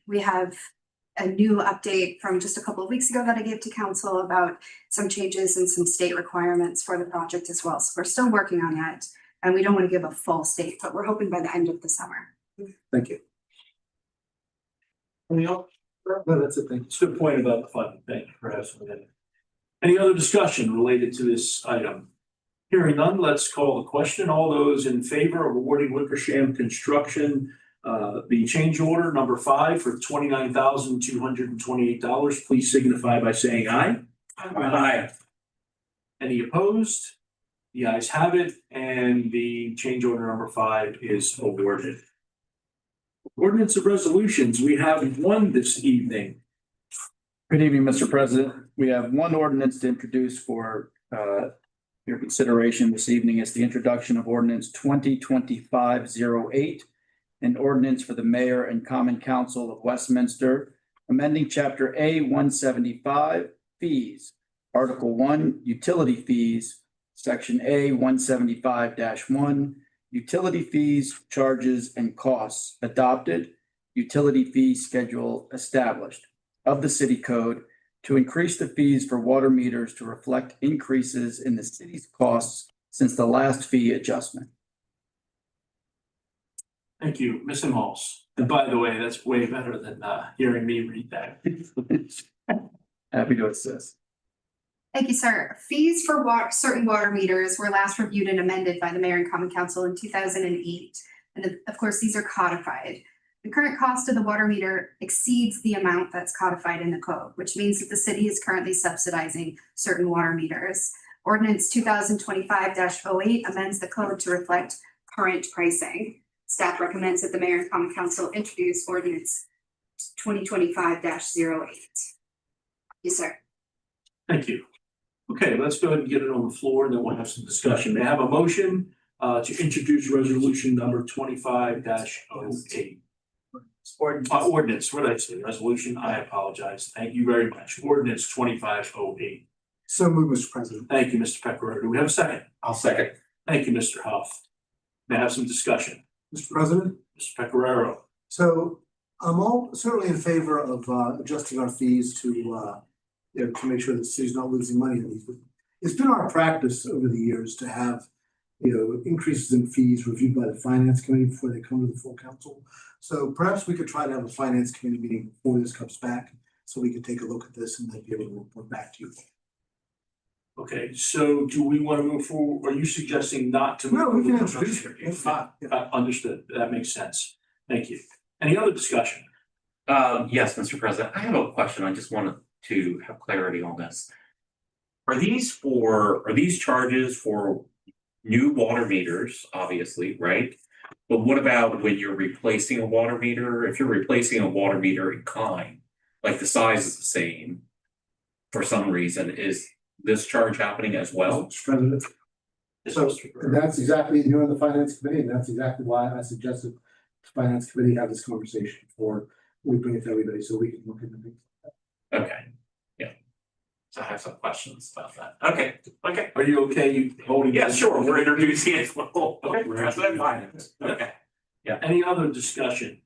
We have a new update from just a couple of weeks ago that I gave to council about some changes and some state requirements for the project as well. So we're still working on that and we don't want to give a full state, but we're hoping by the end of the summer. Thank you. Any else? No, that's it, thank you. It's a good point about the funding. Thank you for asking that. Any other discussion related to this item? Hearing none, let's call the question. All those in favor of awarding Wickersham Construction the change order number 5 for $29,228, please signify by saying aye. Aye. Any opposed? The ayes have it, and the change order number 5 is awarded. Ordinance of resolutions, we have one this evening. Good evening, Mr. President. We have one ordinance to introduce for your consideration this evening. Is the introduction of ordinance 2025-08, an ordinance for the mayor and common council of Westminster, amending chapter A 175 fees, article 1 utility fees, section A 175-1 utility fees, charges and costs adopted, utility fee schedule established of the city code to increase the fees for water meters to reflect increases in the city's costs since the last fee adjustment. Thank you, Ms. Moss. And by the way, that's way better than hearing me read that. Happy to assist. Thank you, sir. Fees for certain water meters were last reviewed and amended by the Mayor and Common Council in 2008. And of course, these are codified. The current cost of the water meter exceeds the amount that's codified in the code, which means that the city is currently subsidizing certain water meters. Ordinance 2025-08 amends the code to reflect current pricing. Staff recommends that the Mayor and Common Council introduce ordinance 2025-08. Yes, sir. Thank you. Okay, let's go ahead and get it on the floor and then we'll have some discussion. May I have a motion to introduce resolution number 25-08? Ordinance, what did I say? Resolution, I apologize. Thank you very much. Ordinance 25-08. So move, Mr. President. Thank you, Mr. Pecoraro. Do we have a second? I'll second. Thank you, Mr. Huff. May I have some discussion? Mr. President, Mr. Pecoraro. so I'm all certainly in favor of adjusting our fees to to make sure that the city's not losing money on these. But it's been our practice over the years to have increases in fees reviewed by the finance committee before they come to the full council. So perhaps we could try to have a finance committee meeting before this comes back, so we could take a look at this and then be able to report back to you. Okay, so do we want to move forward? Are you suggesting not to? No, we can move introduce it. It's fine. Understood. That makes sense. Thank you. Any other discussion? Yes, Mr. President, I have a question. I just wanted to have clarity on this. Are these charges for new water meters, obviously, right? But what about when you're replacing a water meter? If you're replacing a water meter in kind, like the size is the same, for some reason, is this charge happening as well? Mr. President. So that's exactly, you're on the finance committee, and that's exactly why I suggested the finance committee have this conversation before we bring it to everybody, so we can look into things. Okay, yeah. So I have some questions about that. Okay. Are you okay? You holding? Yeah, sure, we're introducing it. Okay, We're that's introducing fine. it. Okay. Any other discussion?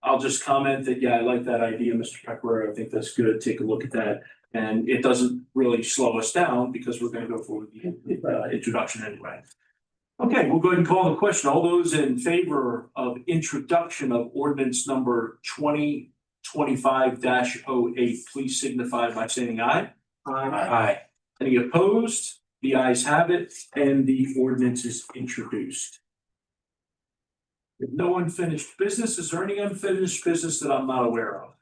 I'll just comment that, yeah, I like that idea, Mr. Pecoraro. I think that's good. Take a look at that. And it doesn't really slow us down because we're going to go forward with the introduction anyway. Okay, we'll go ahead and call the question. All those in favor of introduction of ordinance number 2025-08, please signify by saying aye. Aye. Any opposed? The ayes have it, and the ordinance is introduced. If no unfinished business, is there any unfinished business that I'm not aware of?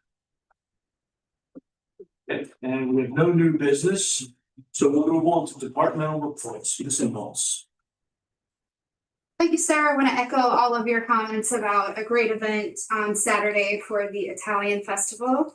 Okay, and we have no new business, so we'll move on to departmental reports. Ms. Moss. Thank you, Sarah. I want to echo all of your comments about a great event on Saturday for the Italian Festival.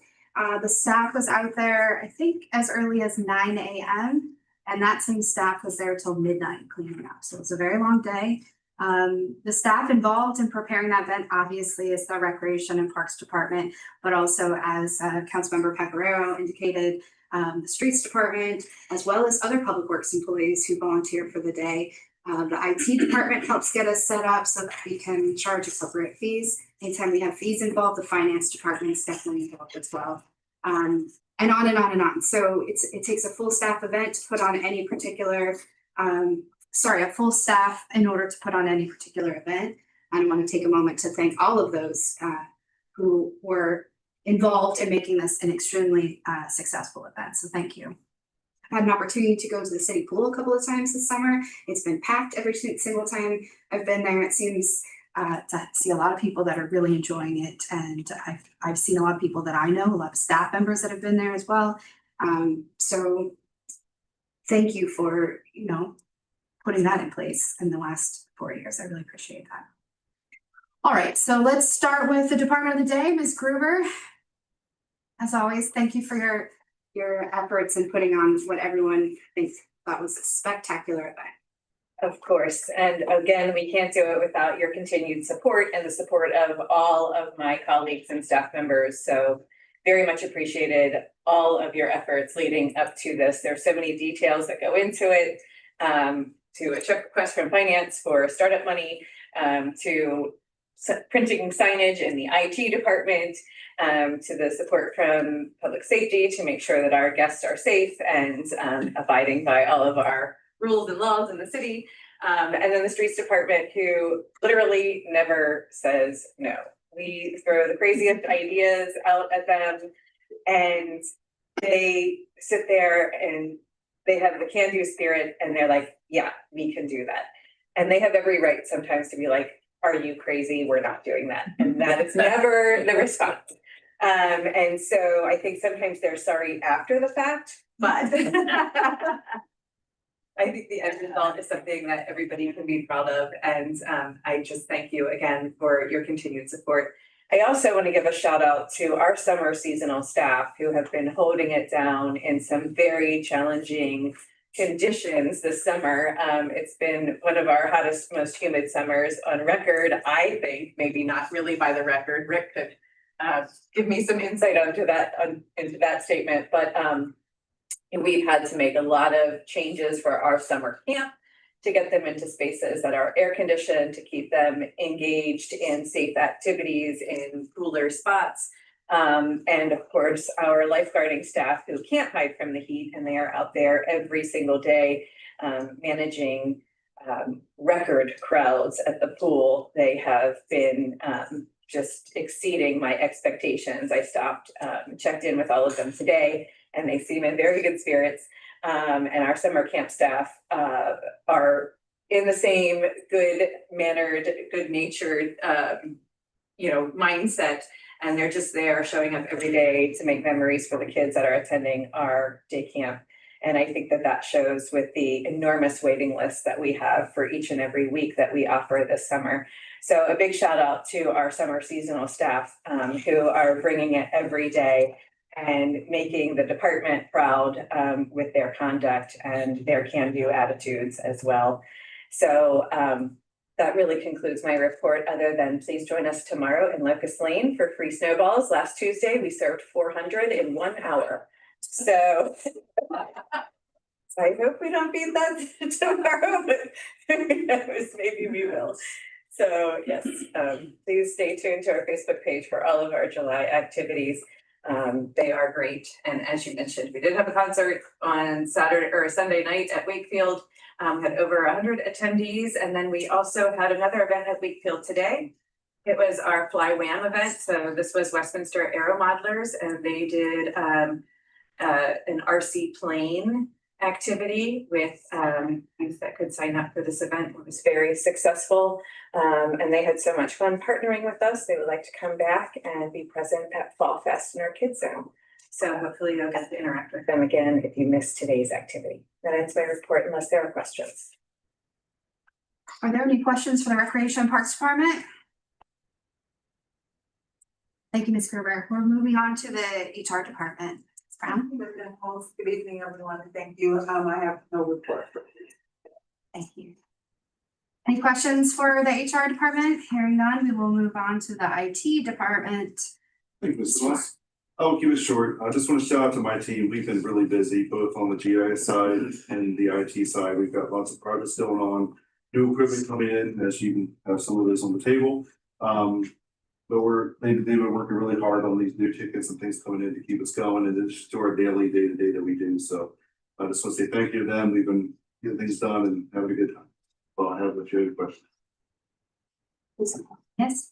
The staff was out there, I think, as early as 9 a.m. and that same staff was there till midnight cleaning up. So it's a very long day. The staff involved in preparing that event obviously is the Recreation and Parks Department, but also as Councilmember Pecoraro indicated, the Streets Department, as well as other public works employees who volunteer for the day. The IT department helps get us set up so that we can charge appropriate fees. Anytime we have fees involved, the finance department is definitely involved as well. And on and on and on. So it takes a full staff event to put on any particular, a full staff in order to put on any particular event. I want to take a moment to thank all of those who were involved in making this an extremely successful event. So thank you. I've had an opportunity to go to the city pool a couple of times this summer. It's been packed every single time I've been there. It seems to see a lot of people that are really enjoying it. And I've seen a lot of people that I know, a lot of staff members that have been there as well. So thank you for, putting that in place in the last 4 years. I really appreciate that. All right, so let's start with the department of the day, Ms. Gruber. as always, thank you for your efforts in putting on what everyone thinks thought was a spectacular event. Of course, and again, we can't do it without your continued support and the support of all of my colleagues and staff members. So very much appreciated all of your efforts leading up to this. There's so many details that go into it, to a check request from finance for startup money, to printing signage in the IT department, to the support from public safety to make sure that our guests are safe and abiding by all of our rules and laws in the city. And then the streets department, who literally never says no. We throw the craziest ideas out at them and they sit there and they have the can-do spirit and they're like, yeah, we can do that. And they have every right sometimes to be like, are you crazy? We're not doing that. And that is never the response. And so I think sometimes they're sorry after the fact, but I think the end result is something that everybody can be proud of. And I just thank you again for your continued support. I also want to give a shout out to our summer seasonal staff who have been holding it down in some very challenging conditions this summer. It's been one of our hottest, most humid summers on record. I think maybe not really by the record. Rick could give me some insight into that statement, but we've had to make a lot of changes for our summer camp to get them into spaces that are air conditioned, to keep them engaged in safe activities in cooler spots. And of course, our lifeguarding staff who can't hide from the heat and they are out there every single day managing record crowds at the pool. They have been just exceeding my expectations. I stopped, checked in with all of them today, and they seem in very good spirits. And our summer camp staff are in the same good-mannered, good-natured, mindset. And they're just there showing up every day to make memories for the kids that are attending our day camp. And I think that shows with the enormous waiting list that we have for each and every week that we offer this summer. So a big shout out to our summer seasonal staff who are bringing it every day and making the department proud with their conduct and their can-do attitudes as well. So that really concludes my report, other than please join us tomorrow in Locust Lane for free snowballs. Last Tuesday, we served 400 in 1 hour. So I hope we don't beat that tomorrow, but who knows, maybe we will. So yes, please stay tuned to our Facebook page for all of our July activities. They are great. And as you mentioned, we did have a concert on Saturday or Sunday night at Wakefield, had over 100 attendees. And then we also had another event at Wakefield today. It was our Fly Wham event. So this was Westminster Aero Modelers, and they did an RC plane activity with youth that could sign up for this event. It was very successful, and they had so much fun partnering with us. They would like to come back and be present at Fall Fest in our Kids Zone. So hopefully you'll get to interact with them again if you missed today's activity. That ends my report unless there are questions. Are there any questions for the Recreation and Parks Department? Thank you, Ms. Gerber. We're moving on to the HR department. Ms. Brown? Good evening, everyone. Thank you. I have no report. Thank you. Any questions for the HR department? Hearing none, we will move on to the IT department. Thank you, Mrs. Moss. I'll keep it short. I just want to shout out to my team. We've been really busy, both on the GIS side and the IT side. We've got lots of projects going on, new equipment coming in, as you can have some of this on the table. But they've been working really hard on these new tickets and things coming in to keep us going, and it's to our daily day-to-day that we do. So I just want to say thank you to them. We've been getting things done and having a good time. Well, I have a few questions. Yes.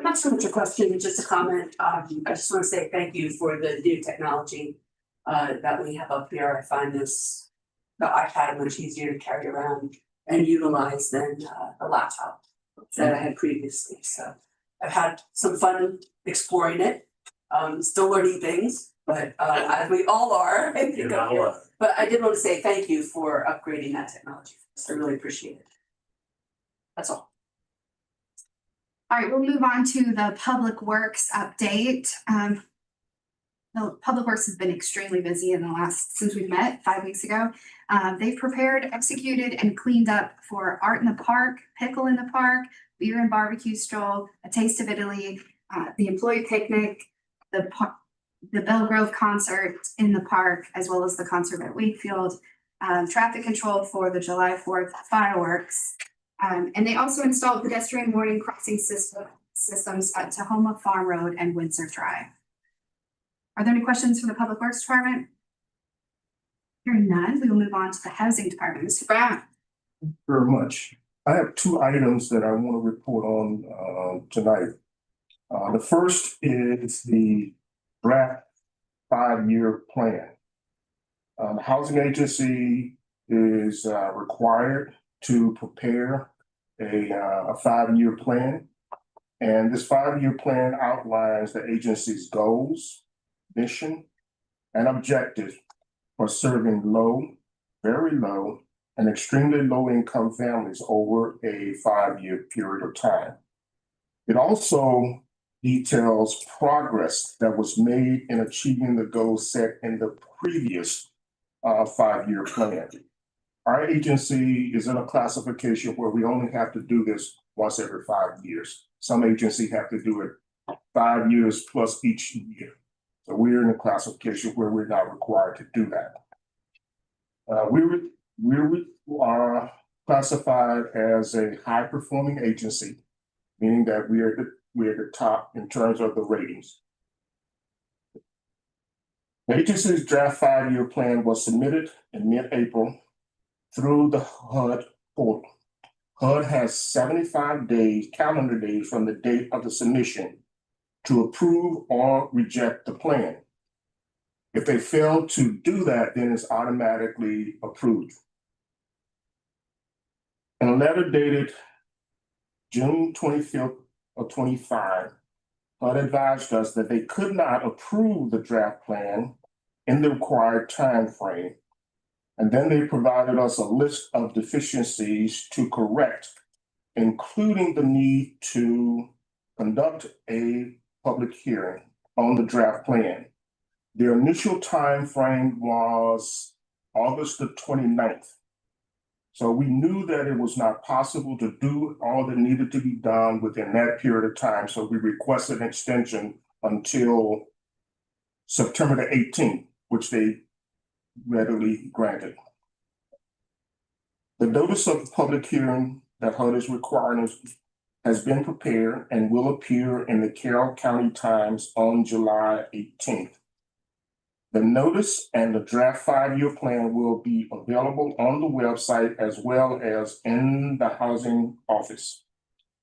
Not so much a question, just a comment. I just want to say thank you for the new technology that we have up here. I find the iPad much easier to carry around and utilize than the laptop that I had previously. So I've had some fun exploring it. Still learning things, but as we all are, I think. But I did want to say thank you for upgrading that technology. I really appreciate it. That's all. All right, we'll move on to the Public Works update. the Public Works has been extremely busy in the since we met 5 weeks ago. They've prepared, executed, and cleaned up for Art in the Park, Pickle in the Park, Beer and Barbecue Stroll, A Taste of Italy, the Employee Picnic, the Bell Grove concert in the park, as well as the concert at Wakefield, traffic control for the July 4th fireworks. And they also installed pedestrian warning crossing systems at Tahoma Farm Road and Windsor Drive. Are there any questions from the Public Works Department? Hearing none, we will move on to the Housing Department. Mr. Brown. Very much. I have two items that I want to report on tonight. The first is the draft 5-year plan. The housing agency is required to prepare a 5-year plan. And this 5-year plan outlines the agency's goals, mission, and objectives for serving low, very low, and extremely low income families over a 5-year period of time. It also details progress that was made in achieving the goals set in the previous 5-year plan. Our agency is in a classification where we only have to do this once every 5 years. Some agencies have to do it 5 years plus each year. So we're in a classification where we're not required to do that. We are classified as a high-performing agency, meaning that we're at the top in terms of the ratings. The agency's draft 5-year plan was submitted in mid-April through the HUD portal. HUD has 75 days, calendar days from the date of the submission to approve or reject the plan. If they fail to do that, then it's automatically approved. In a letter dated June 25th of 25, HUD advised us that they could not approve the draft plan in the required time frame. And then they provided us a list of deficiencies to correct, including the need to conduct a public hearing on the draft plan. Their initial time frame was August the 29th. So we knew that it was not possible to do all that needed to be done within that period of time. So we requested an extension until September the 18th, which they readily granted. The notice of public hearing that HUD is requiring has been prepared and will appear in the Carroll County Times on July 18th. The notice and the draft 5-year plan will be available on the website as well as in the housing office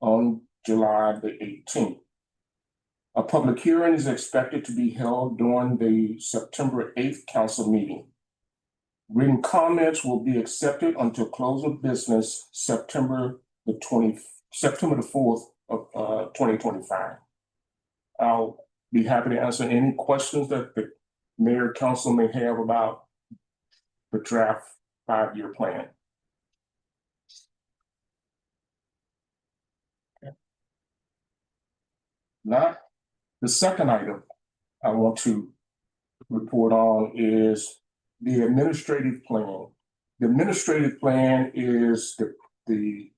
on July the 18th. A public hearing is expected to be held during the September 8th council meeting. Written comments will be accepted until close of business September the 4th of 2025. I'll be happy to answer any questions that the mayor council may have about the draft 5-year plan. Okay. Now, the second item I want to report on is the administrative plan. The administrative plan is the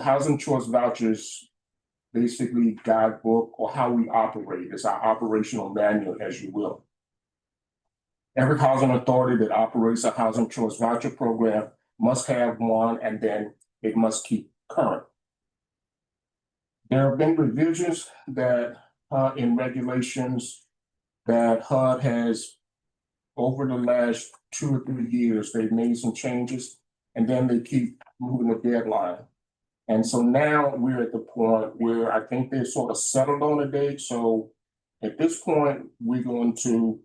housing choice vouchers, basically guidebook or how we operate. It's our operational manual, as you will. Every housing authority that operates a housing choice voucher program must have one, and then it must keep current. There have been revisions that in regulations that HUD has over the last 2 or 3 years. They've made some changes, and then they keep moving the deadline. And so now we're at the point where I think they've sort of settled on a date. So at this point, we're going to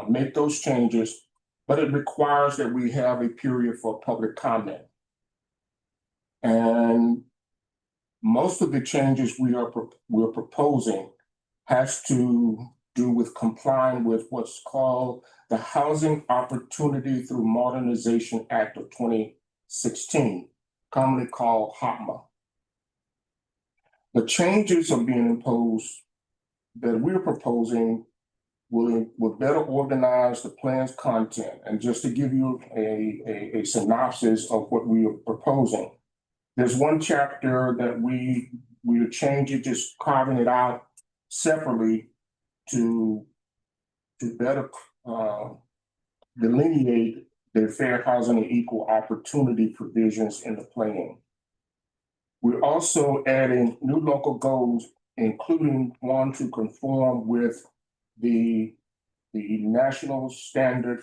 make those changes, but it requires that we have a period for public comment. And most of the changes we're proposing has to do with complying with what's called the Housing Opportunity Through Modernization Act of 2016, commonly called HOPMA. The changes are being imposed that we're proposing will better organize the plan's content. And just to give you a synopsis of what we are proposing. There's one chapter that we are changing, just carving it out separately to better delineate the fair housing and equal opportunity provisions in the plan. We're also adding new local goals, including one to conform with the national standard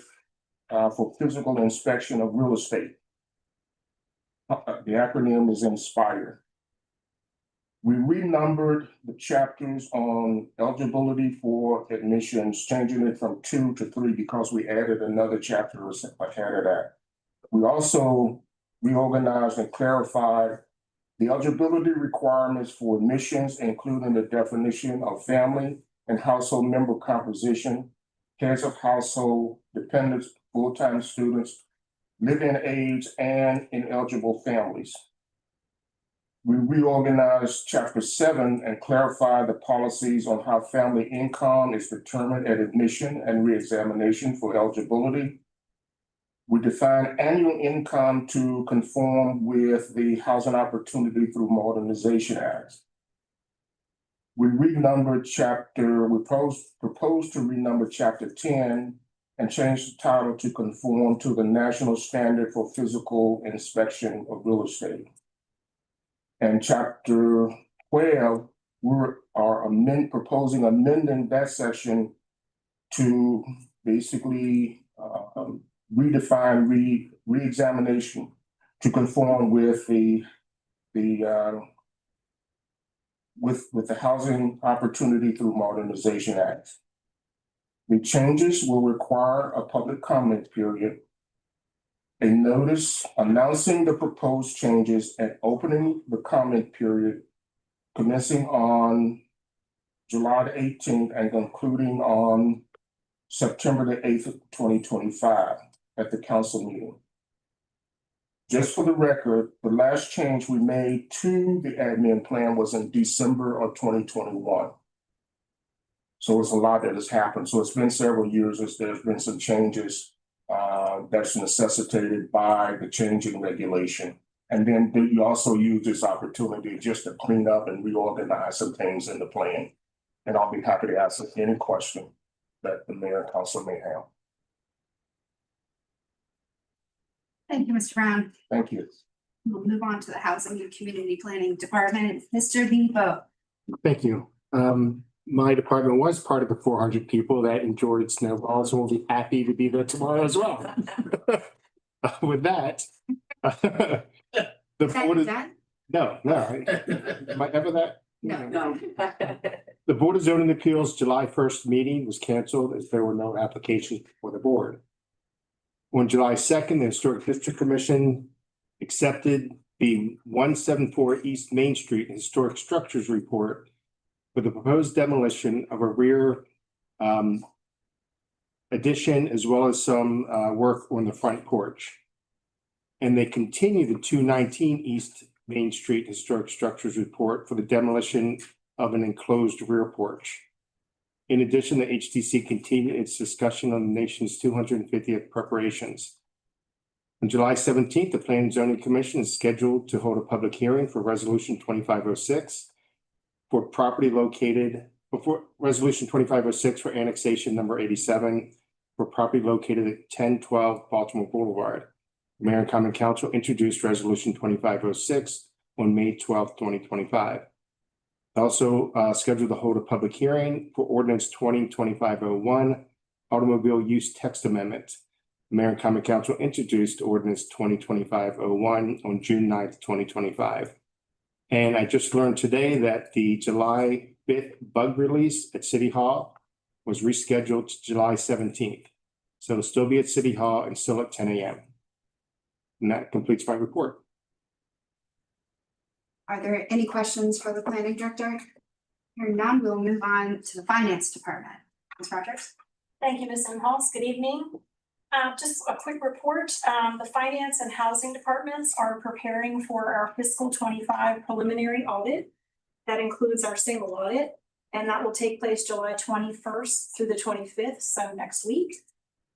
for physical inspection of real estate. The acronym is INSPIRE. We renumbered the chapters on eligibility for admissions, changing it from 2 to 3 because we added another chapter ahead of that. We also reorganized and clarified the eligibility requirements for admissions, including the definition of family and household member composition, heads of household, dependents, full-time students, live-in age, and ineligible families. We reorganized Chapter 7 and clarified the policies on how family income is determined at admission and reexamination for eligibility. We defined annual income to conform with the Housing Opportunity through Modernization Act. We proposed to renumber Chapter 10 and change the title to conform to the National Standard for Physical Inspection of Real Estate. And Chapter 12, proposing amending that section to basically redefine reexamination to conform with the Housing Opportunity through Modernization Act. The changes will require a public comment period, a notice announcing the proposed changes and opening the comment period commencing on July the 18th and concluding on September the 8th, 2025 at the council meeting. Just for the record, the last change we made to the admin plan was in December of 2021. So it's a lot that has happened. So it's been several years as there's been some changes that's necessitated by the change in regulation. And then you also use this opportunity just to clean up and reorganize some things in the plan. And I'll be happy to answer any question that the mayor and council may have. Thank you, Mr. Brown. Thank you. We'll move on to the Housing and Community Planning Department. Mr. Depot. Thank you. My department was part of the 400 people that enjoyed snowballs and will be happy to be there tomorrow as well. With that, the board is, no, am I ever that? No. The Board of Zoning Appeals July 1st meeting was canceled as there were no applications before the board. On July 2nd, the Historic District Commission accepted the 174 East Main Street Historic Structures Report for the proposed demolition of a rear addition as well as some work on the front porch. And they continue the 219 East Main Street Historic Structures Report for the demolition of an enclosed rear porch. In addition, the HTC continued its discussion on the nation's 250th preparations. On July 17th, the Planning and Zoning Commission is scheduled to hold a public hearing for Resolution 2506 for property located before Resolution 2506 for annexation number 87 for property located at 1012 Baltimore Boulevard. The Mayor and Common Council introduced Resolution 2506 on May 12th, 2025. Also scheduled to hold a public hearing for Ordinance 2025-01 Automobile Use Text Amendment. The Mayor and Common Council introduced Ordinance 2025-01 on June 9th, 2025. And I just learned today that the July 5th bug release at City Hall was rescheduled to July 17th. So it'll still be at City Hall and still at 10 a.m. And that completes my report. Are there any questions for the planning director? Hearing none, we'll move on to the finance department. Ms. Rogers. Thank you, Ms. Inhofe. Good evening. Just a quick report. The finance and housing departments are preparing for our fiscal 25 preliminary audit. That includes our single audit. And that will take place July 21st through the 25th, so next week.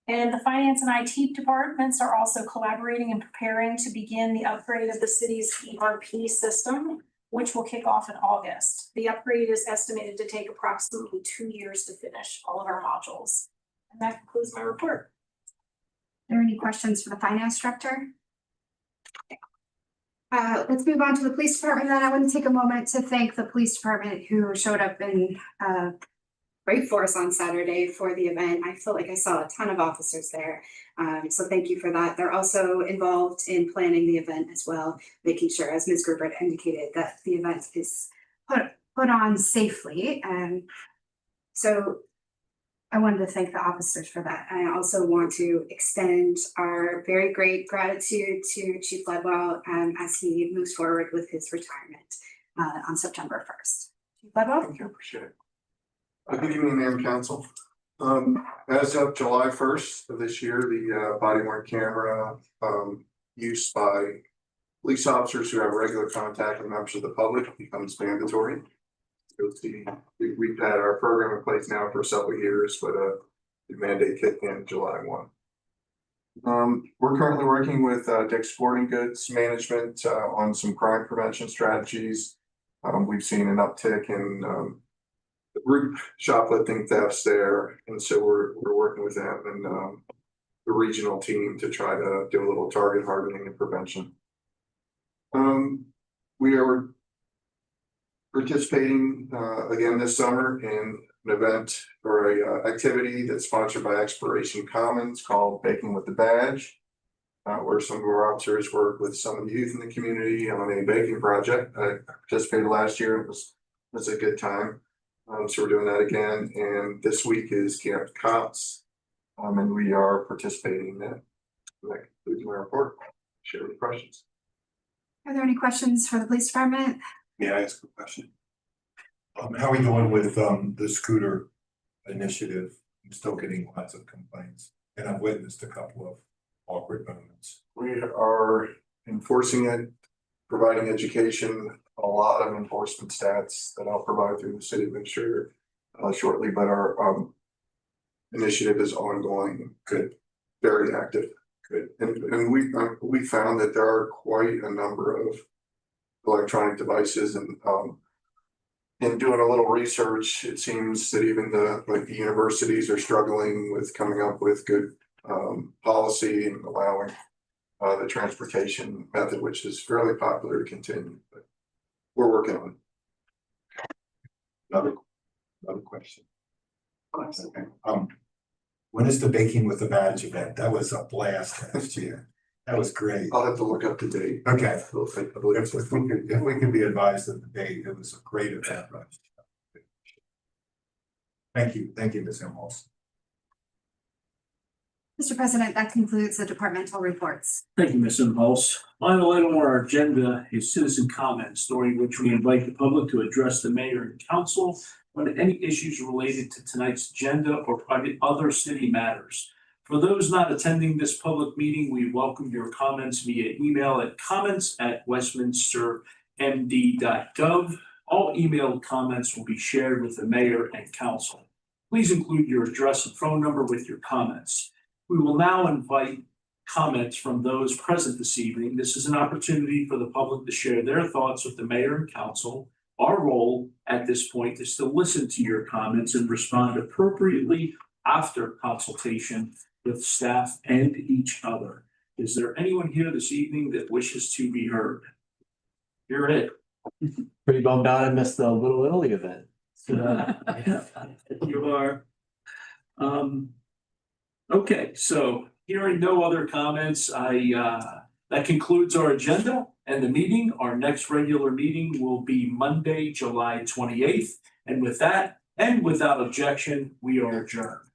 And the finance and IT departments are also collaborating and preparing to begin the upgrade of the city's ERP system, which will kick off in August. The upgrade is estimated to take approximately 2 years to finish all of our modules. And that concludes my report. Are there any questions for the finance director? Let's move on to the police department. Then I want to take a moment to thank the police department who showed up in great force on Saturday for the event. I feel like I saw a ton of officers there. So thank you for that. They're also involved in planning the event as well, making sure, as Ms. Gerber indicated, that the event is put on safely. So I wanted to thank the officers for that. I also want to extend our very great gratitude to Chief Ledwell as he moves forward with his retirement on September 1st. Chief Ledwell? Thank you, appreciate it. Good evening, Mayor and Council. As of July 1st of this year, the body worn camera use by police officers who have regular contact with members of the public becomes mandatory. You'll see, we've had our program in place now for several years, but the mandate kicked in July 1. We're currently working with Dick's Sporting Goods Management on some crime prevention strategies. We've seen an uptick in group shoplifting thefts there, and so we're working with them and the regional team to try to do a little target hardening and prevention. We are participating again this summer in an event or a activity that's sponsored by Exploration Commons called Baking with the Badge, where some of our officers work with some of the youth in the community on a baking project. I participated last year. It was a good time. So we're doing that again, and this week is Camp Cops, and we are participating in that. That concludes my report. Share any questions. Are there any questions for the police department? May I ask a question? How are we doing with the scooter initiative? I'm still getting lots of complaints, and I've witnessed a couple of awkward moments. We are enforcing it, providing education, a lot of enforcement stats that I'll provide through the city administrator shortly, but our initiative is ongoing. Good, very active. Good, and we found that there are quite a number of electronic devices, and in doing a little research, it seems that even the universities are struggling with coming up with good policy and allowing the transportation method, which is fairly popular, to continue. But we're working on it. Another question. Okay. When is the Baking with the Badge event? That was a blast last year. That was great. I'll have to look up the date. Okay. If we can be advised of the date, it was a great event. Thank you, Ms. Imhoff. Mr. President, that concludes the departmental reports. Thank you, Ms. Impulse. Final item on our agenda is citizen comments, during which we invite the public to address the mayor and council on any issues related to tonight's agenda or other city matters. For those not attending this public meeting, we welcome your comments via email at comments@westminstermd.gov. All emailed comments will be shared with the mayor and council. Please include your address and phone number with your comments. We will now invite comments from those present this evening. This is an opportunity for the public to share their thoughts with the mayor and council. Our role at this point is to listen to your comments and respond appropriately after consultation with staff and each other. Is there anyone here this evening that wishes to be heard? You're it. Pretty bummed out I missed the Little Italy event. You are. Okay, so hearing no other comments, that concludes our agenda and the meeting. Our next regular meeting will be Monday, July 28th. And with that, and without objection, we are adjourned.